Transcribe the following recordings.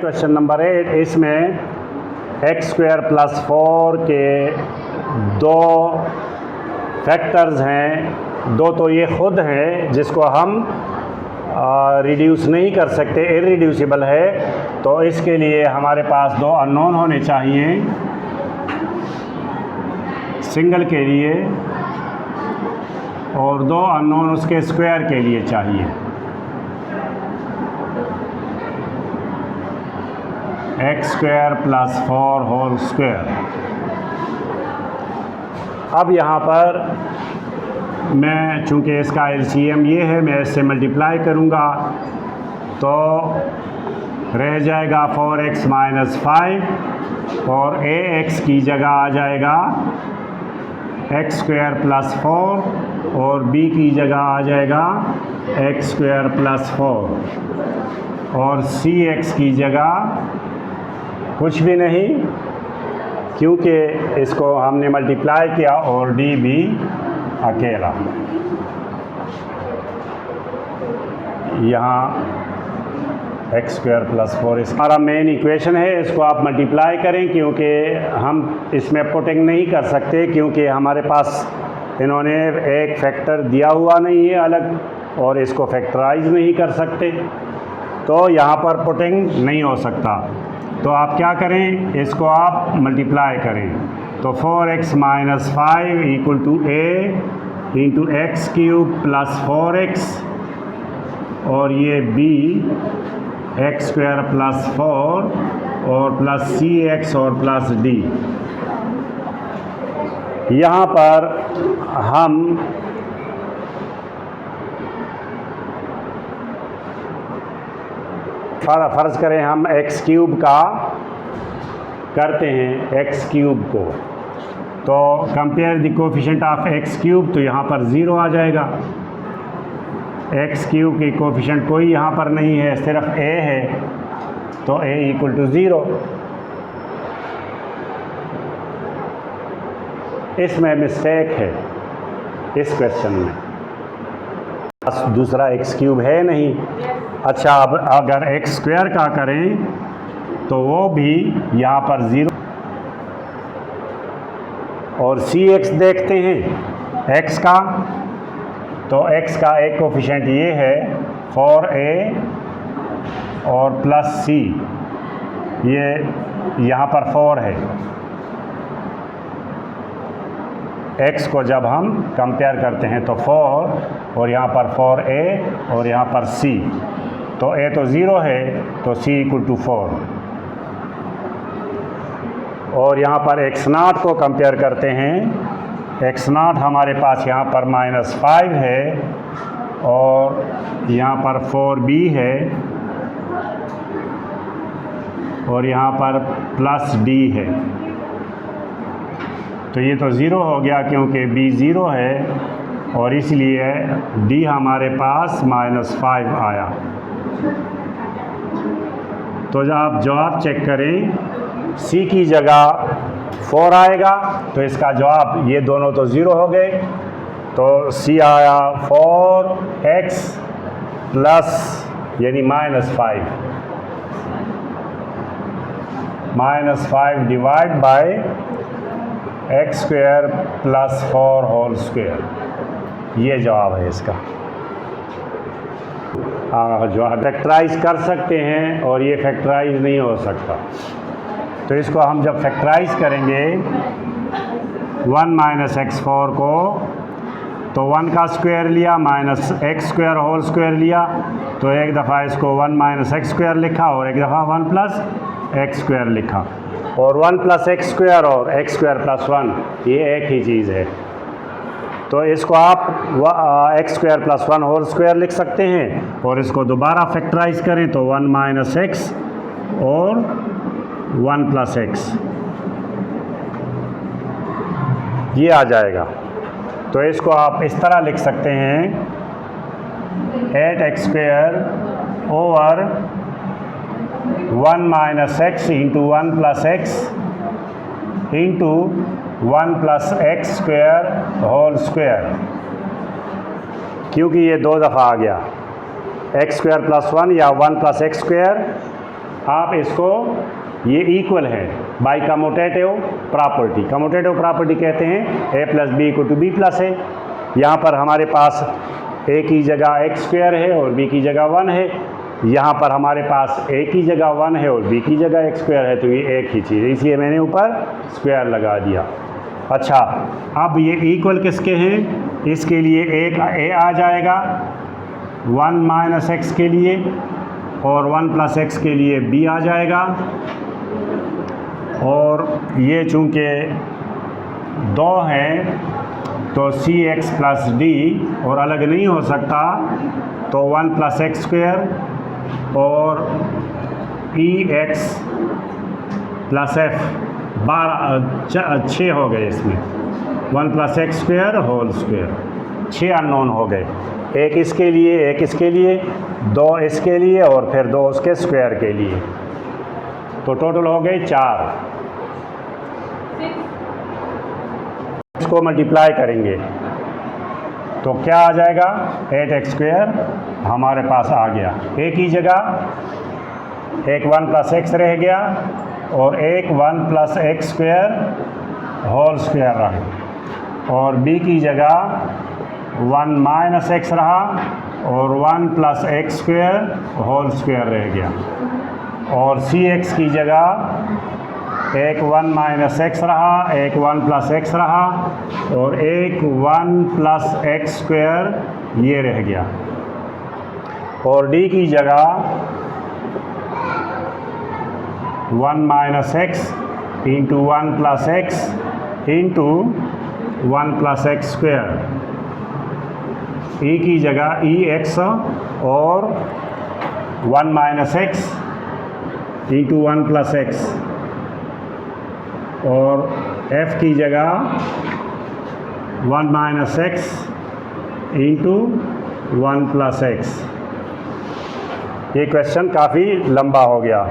Question number 8, इसमें x square plus 4 के दो फैक्टर्स हैं। दो तो ये खुद हैं जिसको हम रिड्यूस नहीं कर सकते, इररिड्यूसिबल है। तो इसके लिए हमारे पास दो अननोन होने चाहिए सिंगल के लिए, और दो अननोन उसके स्क्वायर के लिए चाहिए। X square plus 4 whole square. अब यहाँ पर मैं चूँकि इसका एलसीएम ये है, मैं इससे मल्टीप्लाई करूँगा तो रह जाएगा 4x माइनस 5 और ax की जगह आ जाएगा एक्स स्क्वायर प्लस 4 और b की जगह आ जाएगा एक्स स्क्वायर प्लस 4 और cx की जगह कुछ भी नहीं, क्योंकि इसको हमने मल्टीप्लाई किया और d भी अकेला। यहाँ एक्स स्क्वायर प्लस 4 हमारा मेन इक्वेशन है। इसको आप मल्टीप्लाई करें, क्योंकि हम इसमें पुटिंग नहीं कर सकते, क्योंकि हमारे पास इन्होंने एक फैक्टर दिया हुआ नहीं है अलग, और इसको फैक्टराइज नहीं कर सकते, तो यहाँ पर पुटिंग नहीं हो सकता। तो आप क्या करें, इसको आप मल्टीप्लाई करें। तो 4x minus 5 equal to a into x cube plus 4x, और ये b एक्स स्क्वायर प्लस 4 और प्लस cx और प्लस d। यहाँ पर हम फ़र्ज़ करें हम एक्स क्यूब का करते हैं, एक्स क्यूब को, तो compare the coefficient of x cube, तो यहाँ पर 0 आ जाएगा। एक्स क्यूब की कोफिशिएंट कोई यहाँ पर नहीं है, सिर्फ a है, तो a इक्वल टू 0। इसमें मिस्टेक है इस क्वेश्चन में, दूसरा एक्स क्यूब है नहीं। अच्छा, अब अगर एक्स स्क्वायर का करें तो वो भी यहाँ पर 0, और cx देखते हैं x का, तो x का एक कोफिशिएंट ये है 4a और प्लस c, ये यहाँ पर 4 है। x को जब हम कंपेयर करते हैं तो 4 और यहाँ पर 4a और यहाँ पर c, तो a तो 0 है, तो c इक्वल टू 4। और यहाँ पर x0 को कंपेयर करते हैं, x0 हमारे पास यहाँ पर माइनस 5 है और यहाँ पर 4b है और यहाँ पर प्लस d है, तो ये तो 0 हो गया क्योंकि b 0 है, और इसलिए d हमारे पास माइनस 5 आया। तो जब आप जवाब चेक करें, c की जगह 4 आएगा, तो इसका जवाब, ये दोनों तो 0 हो गए, तो c आया 4x प्लस यानी minus 5 divide by x square plus 4 whole square. ये जवाब है इसका। जो फैक्टराइज कर सकते हैं और ये फैक्टराइज नहीं हो सकता, तो इसको हम जब फैक्टराइज करेंगे 1 माइनस x4 को, तो 1 का स्क्वायर लिया minus x square whole square लिया, तो एक दफ़ा इसको 1 माइनस एक्स स्क्वायर लिखा और एक दफ़ा 1 प्लस एक्स स्क्वायर लिखा, और 1 प्लस एक्स स्क्वायर और एक्स स्क्वायर प्लस 1 ये एक ही चीज़ है। तो इसको आप x square plus 1 whole square लिख सकते हैं, और इसको दोबारा फैक्टराइज करें तो 1 माइनस एक्स और 1 प्लस एक्स ये आ जाएगा। तो इसको आप इस तरह लिख सकते हैं, 8x square over 1 minus x into 1 plus x into 1 plus x square whole square, क्योंकि ये 2 दफ़ा आ गया। एक्स स्क्वायर प्लस 1 या 1 प्लस एक्स स्क्वायर आप इसको ये इक्वल है by commutative property. Commutative property कहते हैं A plus B equal to B plus A. यहाँ पर हमारे पास ए की जगह एक्स स्क्वायर है और बी की जगह 1 है। यहाँ पर हमारे पास ए की जगह 1 है और बी की जगह एक्स स्क्वायर है, तो ये एक ही चीज़ है, इसलिए मैंने ऊपर स्क्वायर लगा दिया। अच्छा, अब ये इक्वल किसके हैं? इसके लिए एक ए आ जाएगा 1 माइनस एक्स के लिए, और 1 प्लस एक्स के लिए बी आ जाएगा। और ये चूँकि 2 हैं तो सी एक्स प्लस डी और अलग नहीं हो सकता, तो 1 प्लस एक्स स्क्वायर और ई एक्स प्लस एफ 6 हो गए इसमें। 1 plus x square whole square, 6 unknown हो गए। एक इसके लिए, एक इसके लिए, 2 इसके लिए और फिर 2 उसके स्क्वायर के लिए, तो टोटल हो गए 4। इसको मल्टीप्लाई करेंगे तो क्या आ जाएगा? 8x स्क्वायर हमारे पास आ गया। ए की जगह एक 1 प्लस एक्स रह गया और एक 1 plus x square whole square रहा, और बी की जगह 1 माइनस एक्स रहा और 1 plus x square whole square रह गया, और सी एक्स की जगह एक 1 माइनस एक्स रहा, एक 1 प्लस एक्स रहा और एक 1 प्लस एक्स स्क्वायर ये रह गया, और डी की जगह 1 minus x into 1 plus x into 1 plus x square, E की जगह ई एक्स और 1 minus x into 1 plus X, और f की जगह 1 minus x into 1 plus X. ये क्वेश्चन काफ़ी लंबा हो गया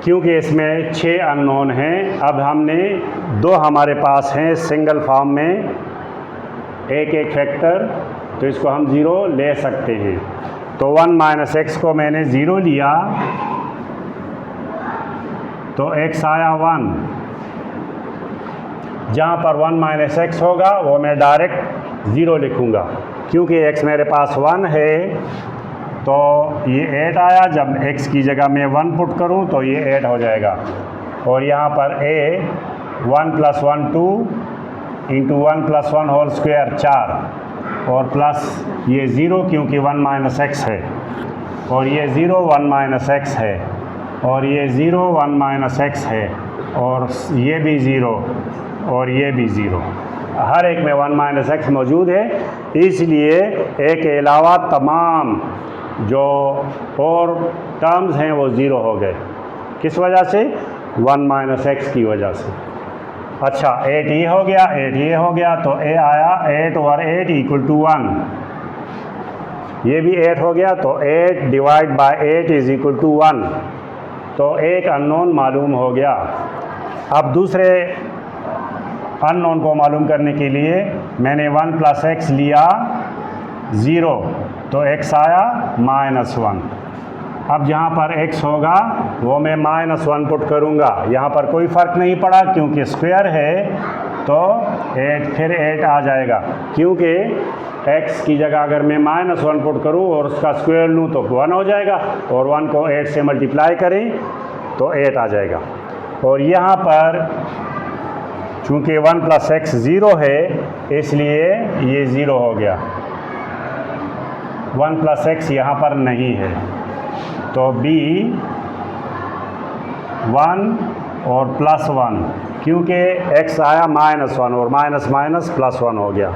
क्योंकि इसमें 6 अननोन हैं। अब हमने 2 हमारे पास हैं सिंगल फॉर्म में, एक एक फैक्टर, तो इसको हम 0 ले सकते हैं। तो 1 माइनस एक्स को मैंने 0 लिया तो x आया 1। जहाँ पर 1 माइनस एक्स होगा वो मैं डायरेक्ट 0 लिखूँगा, क्योंकि x मेरे पास 1 है तो ये 8 आया। जब x की जगह मैं 1 पुट करूँ तो ये 8 हो जाएगा, और यहाँ पर a 1 plus 1 2 into 1 plus 1 whole square 4, और प्लस ये 0 क्योंकि 1 माइनस एक्स है, और ये 0 1 माइनस एक्स है, और ये 0 1 माइनस एक्स है, और ये भी 0 और ये भी 0। हर एक में 1 माइनस एक्स मौजूद है, इसलिए एक के अलावा तमाम जो और टर्म्स हैं वो 0 हो गए। किस वजह से? 1 माइनस एक्स की वजह से। अच्छा, 8 ये हो गया, 8 ये हो गया, तो a आया 8 ओवर 8 इक्वल टू 1। ये भी 8 हो गया, तो 8 divide by 8 is equal to 1। तो एक अननोन मालूम हो गया। अब दूसरे अननोन को मालूम करने के लिए मैंने 1 प्लस एक्स लिया 0, तो x आया -1। अब जहाँ पर x होगा वो मैं -1 पुट करूँगा। यहाँ पर कोई फ़र्क नहीं पड़ा क्योंकि स्क्वायर है, तो 8 फिर 8 आ जाएगा, क्योंकि x की जगह अगर मैं -1 पुट करूँ और उसका स्क्वायर लूँ तो 1 हो जाएगा, और 1 को 8 से मल्टीप्लाई करें तो 8 आ जाएगा। और यहाँ पर चूँकि 1 प्लस एक्स 0 है इसलिए ये 0 हो गया। 1 प्लस एक्स यहाँ पर नहीं है, तो b 1 और +1, क्योंकि x आया -1 और माइनस माइनस +1 हो गया,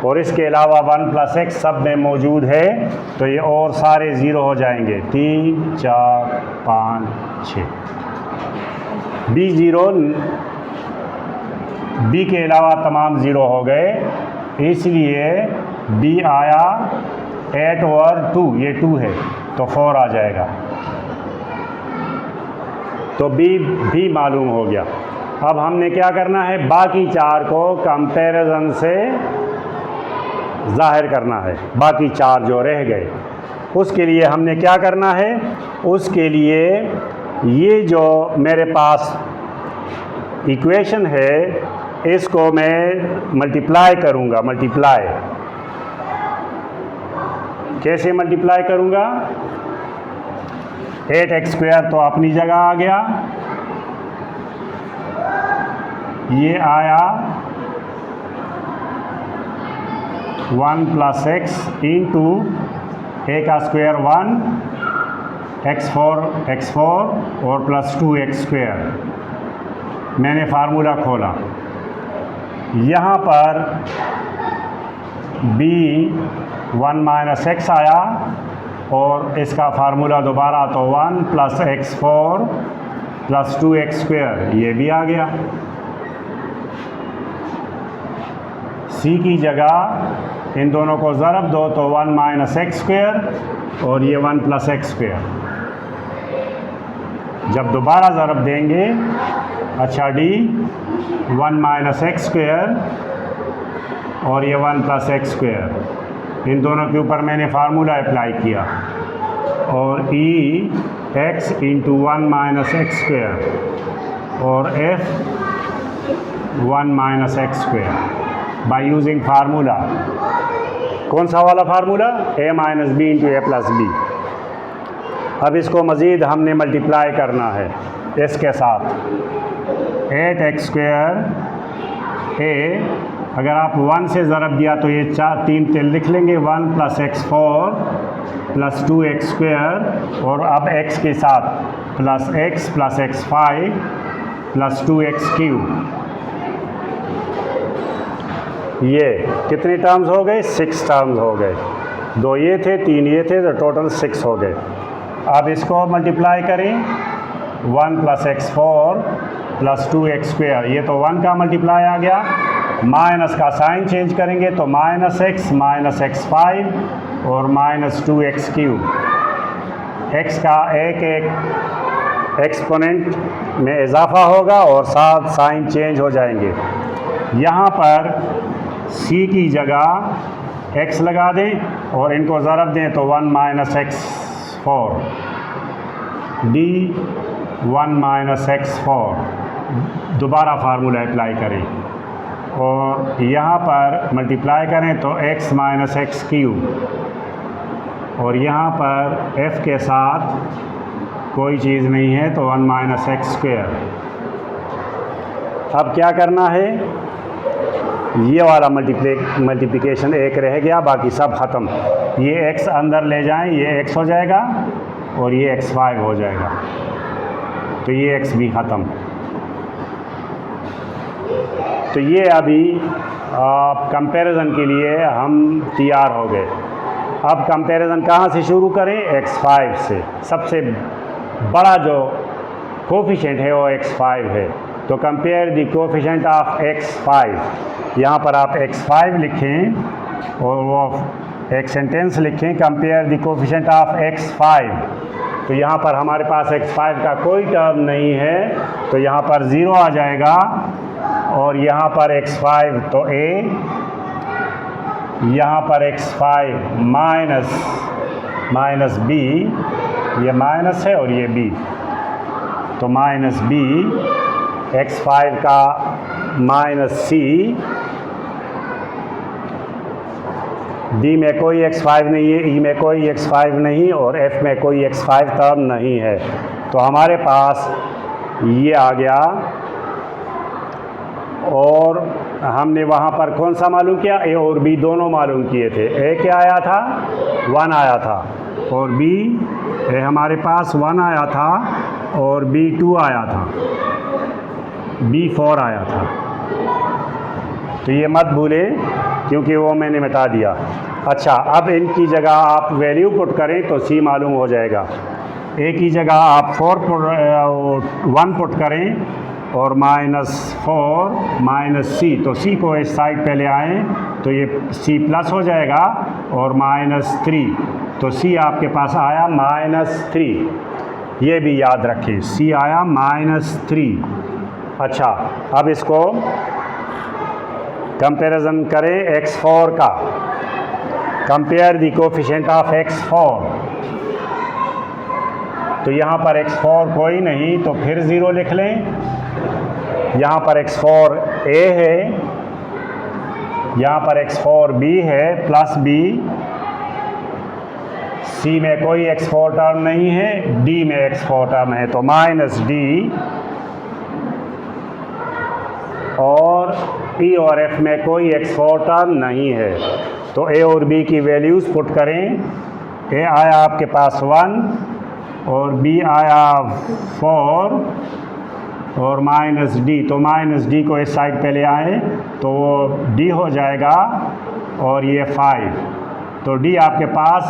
और इसके अलावा 1 प्लस एक्स सब में मौजूद है, तो ये और सारे 0 हो जाएंगे। 3 4 5 6, b 0, b के अलावा तमाम 0 हो गए, इसलिए b आया 8 ओवर 2, ये 2 है तो 4 आ जाएगा, तो b भी मालूम हो गया। अब हमने क्या करना है, बाकी 4 को कंपैरिजन से ज़ाहिर करना है, बाकी 4 जो रह गए। उसके लिए हमने क्या करना है, उसके लिए ये जो मेरे पास इक्वेशन है इसको मैं मल्टीप्लाई करूँगा। मल्टीप्लाई कैसे मल्टीप्लाई करूँगा? 8x² तो अपनी जगह आ गया, ये आया 1 + x इंटू a का स्क्वायर 1 x4 और प्लस 2x²। मैंने फार्मूला खोला, यहाँ पर b 1 - x आया और इसका फार्मूला दोबारा तो 1 + x4 प्लस 2x², ये भी आ गया। c की जगह इन दोनों को ज़रब दो तो 1 - x² और ये 1 + x²। जब दोबारा ज़रब देंगे, अच्छा d 1 - x² और ये 1 + x², इन दोनों के ऊपर मैंने फार्मूला अप्लाई किया और e x इंटू 1 - x² और f 1 - x² by using formula. कौन सा वाला formula? a - b into a + b। अब इसको मज़ीद हमने मल्टीप्लाई करना है इसके साथ। 8x² a, अगर आप 1 से ज़रब दिया तो ये 3 लिख लेंगे, 1 + x4 प्लस 2x² और अब x के साथ plus x + x5 plus 2x³। ये कितने टर्म्स हो गए? 6 टर्म्स हो गए। 2 ये थे, 3 ये थे, तो टोटल 6 हो गए। अब इसको मल्टीप्लाई करें, 1 + x4 प्लस 2x², ये तो 1 का मल्टीप्लाई आ गया। माइनस का साइन चेंज करेंगे तो -x -x5 और -2x³। x का एक एक्सपोनेंट में इजाफा होगा और साथ साइन चेंज हो जाएंगे। यहाँ पर c की जगह x लगा दें और इनको ज़रब दें तो 1 - x4 d 1 - x4। दोबारा फार्मूला अप्लाई करें और यहाँ पर मल्टीप्लाई करें तो x - x³ और यहाँ पर f के साथ कोई चीज़ नहीं है तो 1 - x²। अब क्या करना है, ये वाला मल्टीप्लिकेशन एक रह गया, बाकी सब ख़त्म। ये x अंदर ले जाएं, ये x हो जाएगा और ये x5 हो जाएगा, तो ये x भी ख़त्म। तो ये अभी कंपैरिजन के लिए हम तैयार हो गए। अब कंपैरिजन कहाँ से शुरू करें? x5 से। सबसे बड़ा जो कोफिशिएंट है वो x5 है, तो compare the coefficient of x5। यहाँ पर आप x5 लिखें और वो एक सेंटेंस लिखें, compare the coefficient of x5। तो यहाँ पर हमारे पास x5 का कोई टर्म नहीं है, तो यहाँ पर 0 आ जाएगा और यहाँ पर x5 तो a, यहाँ पर x5 माइनस b, ये माइनस है और ये b, तो -b, x5 का -c, d में कोई x5 नहीं है, e में कोई x5 नहीं और f में कोई x5 टर्म नहीं है, तो हमारे पास ये आ गया। और हमने वहाँ पर कौन सा मालूम किया? a और b दोनों मालूम किए थे। a क्या आया था? 1 आया था और b, a हमारे पास 1 आया था और b 2 आया था, b 4 आया था। तो ये मत भूले क्योंकि वो मैंने मिटा दिया। अच्छा, अब इनकी जगह आप वैल्यू पुट करें तो c मालूम हो जाएगा। a की जगह आप 1 पुट करें और -4 - c, तो c को इस साइड पे ले आएँ तो ये c प्लस हो जाएगा और -3, तो c आपके पास आया -3। ये भी याद रखें, c आया -3। अच्छा, अब इसको कंपैरिजन करें x4 का। Compare the coefficient of x4। तो यहाँ पर x4 कोई नहीं, तो फिर 0 लिख लें। यहाँ पर x4 a है, यहाँ पर x4 b है प्लस b, c में कोई x4 टर्म नहीं है, d में x4 टर्म है, तो माइनस d, और e और f में कोई x4 टर्म नहीं है। तो a और b की वैल्यूज़ पुट करें। a आया आपके पास 1 और b आया 4 और माइनस d, तो माइनस d को इस साइड पे ले आए तो वो d हो जाएगा और ये 5, तो d आपके पास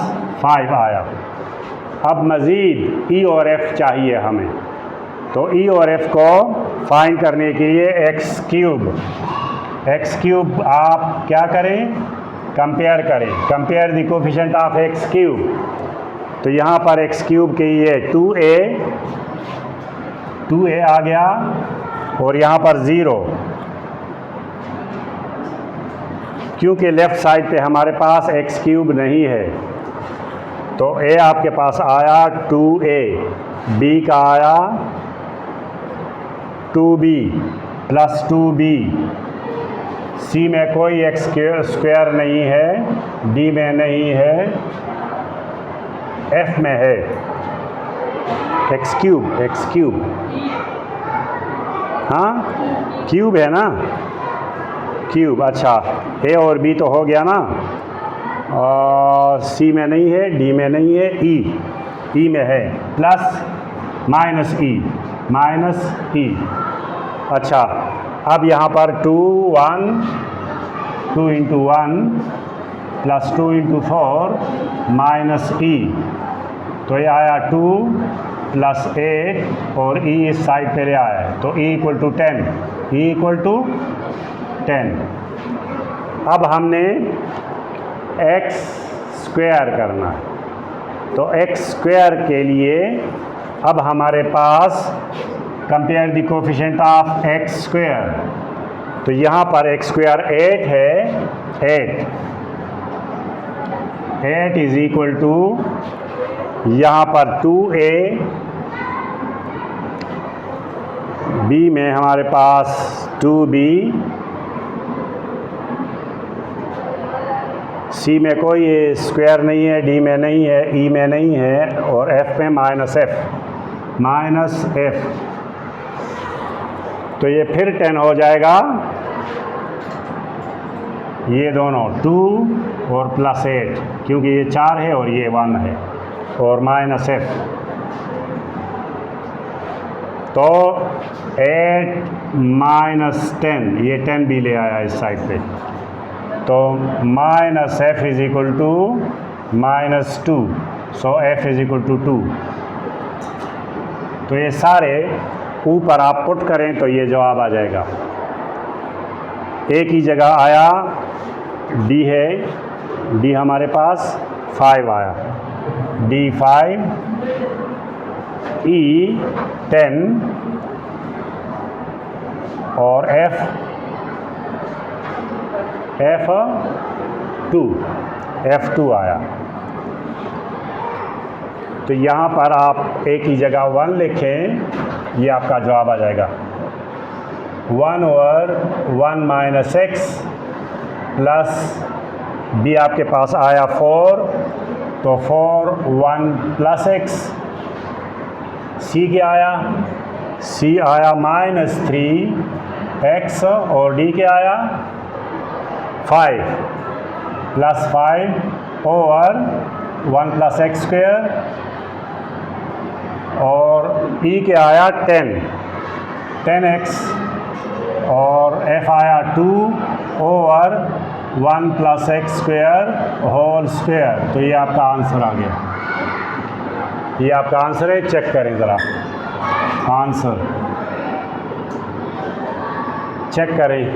5 आया। अब मज़ीद e और f चाहिए हमें, तो e और f को फाइंड करने के लिए x क्यूब आप क्या करें, कंपेयर करें, compare the coefficient of x cube. तो यहाँ पर x क्यूब के ये 2a आ गया और यहाँ पर 0, क्योंकि लेफ़्ट साइड पे हमारे पास x क्यूब नहीं है, तो a आपके पास आया 2a, b का आया 2b प्लस 2b, c में कोई x स्क्वायर नहीं है, d में नहीं है, f में है x क्यूब, हाँ क्यूब है ना, क्यूब। अच्छा, a और b तो हो गया ना, और c में नहीं है, d में नहीं है, e में है, प्लस माइनस e। अच्छा, अब यहाँ पर 2 into 1 plus 2 into 4 minus e, तो ये आया 2 प्लस 8 और e इस साइड पे ले आया है, तो e इक्वल टू 10। अब हमने x स्क्वायर करना है, तो x स्क्वायर के लिए अब हमारे पास compare the coefficient of x square, तो यहाँ पर x स्क्वायर 8 है, 8 इज इक्वल टू यहाँ पर 2a, b में हमारे पास 2b, c में कोई स्क्वायर नहीं है, d में नहीं है, e में नहीं है, और f में माइनस f, तो ये फिर 10 हो जाएगा, ये दोनों 2 और प्लस 8, क्योंकि ये 4 है और ये 1 है, और माइनस f, तो 8 माइनस 10, ये 10 भी ले आया इस साइड पे, तो minus f is equal to minus 2, so f is equal to 2। तो ये सारे ऊपर आप पुट करें तो ये जवाब आ जाएगा। a की जगह आया d है, d हमारे पास 5 आया, d 5, e 10 और f 2 आया। तो यहाँ पर आप a की जगह 1 लिखें, ये आपका जवाब आ जाएगा। 1 over 1 minus x plus b आपके पास आया 4, तो 4 1 प्लस x, c क्या आया, c आया माइनस 3x, और d क्या आया 5 plus 5 over 1 plus x square, और e के आया 10x, और f आया 2 over 1 plus x square whole square. तो ये आपका आंसर आ गया, ये आपका आंसर है, चेक करें ज़रा आंसर, चेक करें।